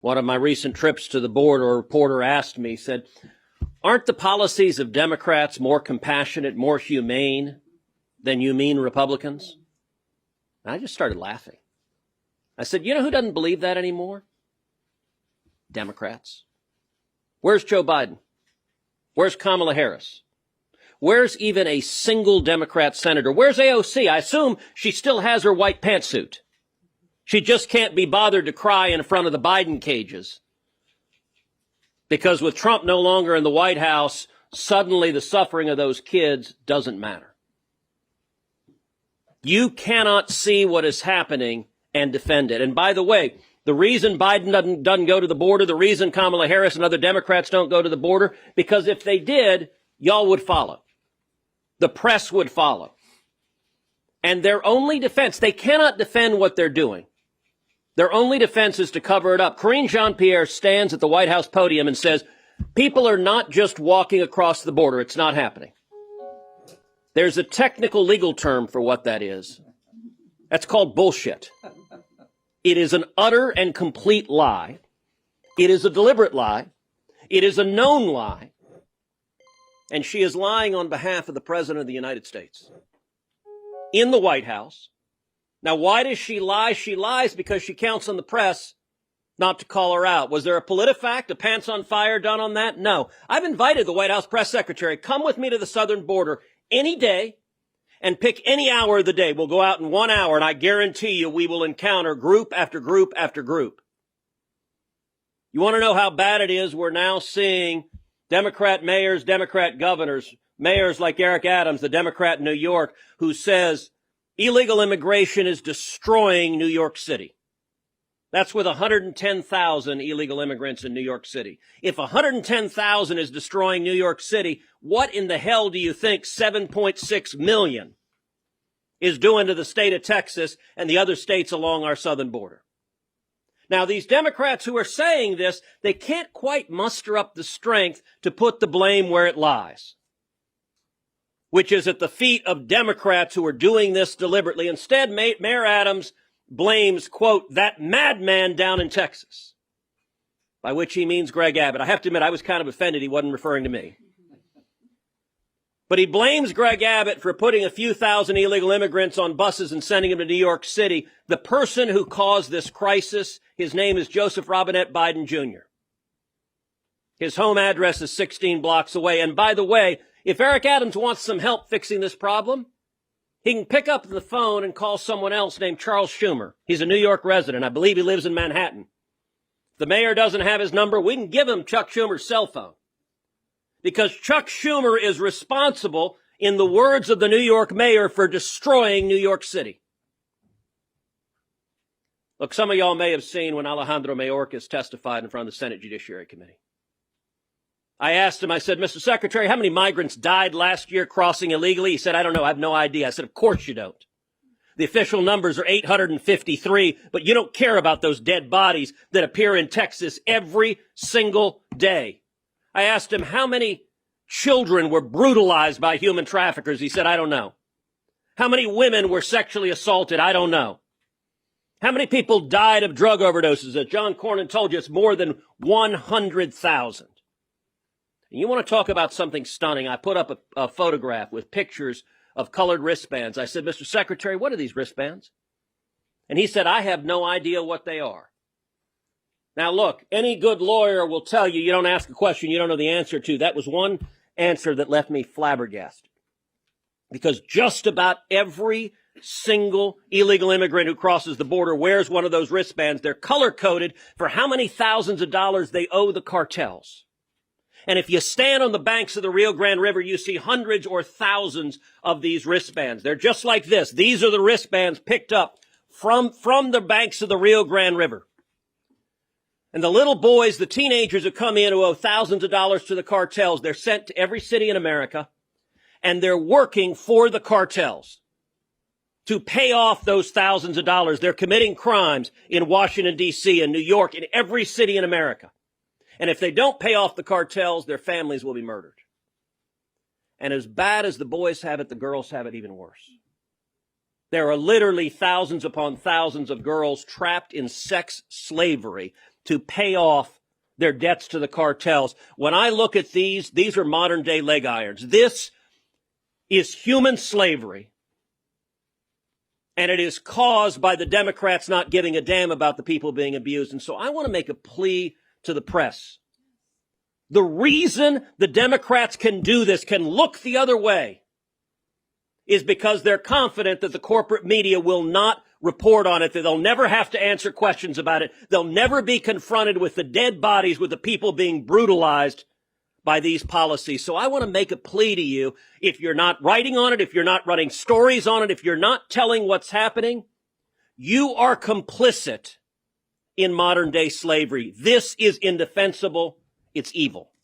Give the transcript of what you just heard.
One of my recent trips to the border, a reporter asked me, said, aren't the policies of Democrats more compassionate, more humane than you mean Republicans? And I just started laughing. I said, you know who doesn't believe that anymore? Democrats. Where's Joe Biden? Where's Kamala Harris? Where's even a single Democrat senator? Where's AOC? I assume she still has her white pantsuit. She just can't be bothered to cry in front of the Biden cages. Because with Trump no longer in the White House, suddenly the suffering of those kids doesn't matter. You cannot see what is happening and defend it. And by the way, the reason Biden doesn't go to the border, the reason Kamala Harris and other Democrats don't go to the border, because if they did, y'all would follow. The press would follow. And their only defense, they cannot defend what they're doing. Their only defense is to cover it up. Karine Jean-Pierre stands at the White House podium and says, people are not just walking across the border. It's not happening. There's a technical legal term for what that is. That's called bullshit. It is an utter and complete lie. It is a deliberate lie. It is a known lie. And she is lying on behalf of the President of the United States in the White House. Now, why does she lie? She lies because she counts on the press not to call her out. Was there a PolitiFact, a pants on fire done on that? No. I've invited the White House press secretary, come with me to the southern border any day and pick any hour of the day. We'll go out in 1 hour, and I guarantee you we will encounter group after group after group. You want to know how bad it is? We're now seeing Democrat mayors, Democrat governors, mayors like Eric Adams, the Democrat in New York, who says illegal immigration is destroying New York City. That's with 110,000 illegal immigrants in New York City. If 110,000 is destroying New York City, what in the hell do you think 7.6 million is doing to the state of Texas and the other states along our southern border? Now, these Democrats who are saying this, they can't quite muster up the strength to put the blame where it lies, which is at the feet of Democrats who are doing this deliberately. Instead, Mayor Adams blames, quote, that madman down in Texas, by which he means Greg Abbott. I have to admit, I was kind of offended he wasn't referring to me. But he blames Greg Abbott for putting a few thousand illegal immigrants on buses and sending them to New York City. The person who caused this crisis, his name is Joseph Robinette Biden Jr. His home address is 16 blocks away. And by the way, if Eric Adams wants some help fixing this problem, he can pick up the phone and call someone else named Charles Schumer. He's a New York resident. I believe he lives in Manhattan. If the mayor doesn't have his number, we can give him Chuck Schumer's cell phone. Because Chuck Schumer is responsible, in the words of the New York mayor, for destroying New York City. Look, some of y'all may have seen when Alejandro Mayorkas testified in front of the Senate Judiciary Committee. I asked him, I said, Mr. Secretary, how many migrants died last year crossing illegally? He said, I don't know. I have no idea. I said, of course you don't. The official numbers are 853, but you don't care about those dead bodies that appear in Texas every single day. I asked him how many children were brutalized by human traffickers. He said, I don't know. How many women were sexually assaulted? I don't know. How many people died of drug overdoses? As John Cornyn told you, it's more than 100,000. And you want to talk about something stunning? I put up a photograph with pictures of colored wristbands. I said, Mr. Secretary, what are these wristbands? And he said, I have no idea what they are. Now, look, any good lawyer will tell you, you don't ask a question you don't know the answer to. That was one answer that left me flabbergasted. Because just about every single illegal immigrant who crosses the border wears one of those wristbands. They're color-coded for how many thousands of dollars they owe the cartels. And if you stand on the banks of the Rio Grande River, you see hundreds or thousands of these wristbands. They're just like this. These are the wristbands picked up from the banks of the Rio Grande River. And the little boys, the teenagers who come in who owe thousands of dollars to the cartels, they're sent to every city in America, and they're working for the cartels to pay off those thousands of dollars. They're committing crimes in Washington, D.C., and New York, in every city in America. And if they don't pay off the cartels, their families will be murdered. And as bad as the boys have it, the girls have it even worse. There are literally thousands upon thousands of girls trapped in sex slavery to pay off their debts to the cartels. When I look at these are modern day leg irons. This is human slavery. And it is caused by the Democrats not giving a damn about the people being abused. And so I want to make a plea to the press. The reason the Democrats can do this, can look the other way, is because they're confident that the corporate media will not report on it, that they'll never have to answer questions about it. They'll never be confronted with the dead bodies, with the people being brutalized by these policies. So I want to make a plea to you. If you're not writing on it, if you're not running stories on it, if you're not telling what's happening, you are complicit in modern day slavery. This is indefensible. It's evil.